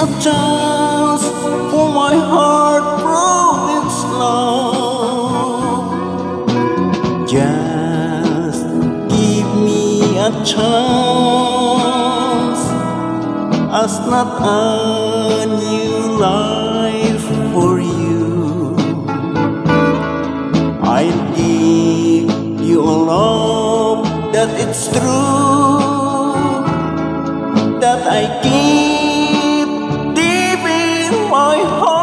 a chance for my heart proves love. Just give me a chance, as not a new life for you. I'll give you a love that it's true, that I keep deep in my heart.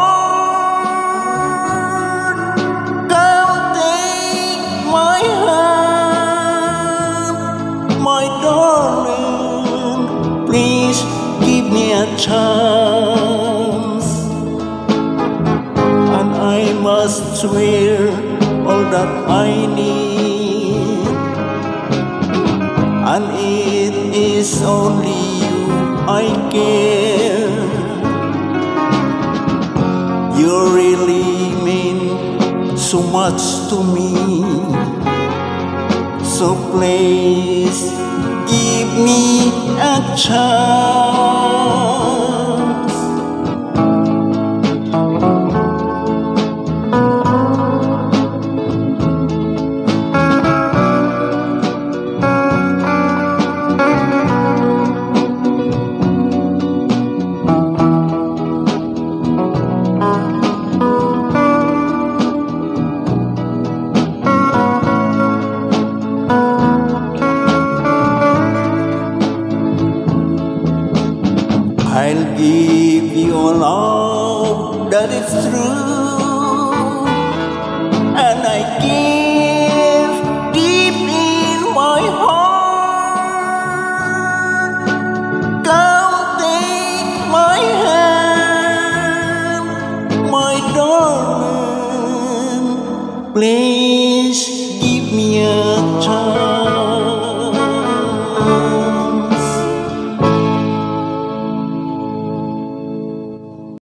Come take my hand, my darling, please give me a chance. And I must swear all that I need, and it is only you I care. You really mean so much to me, so please give me a chance. I'll give you a love that is true, and I give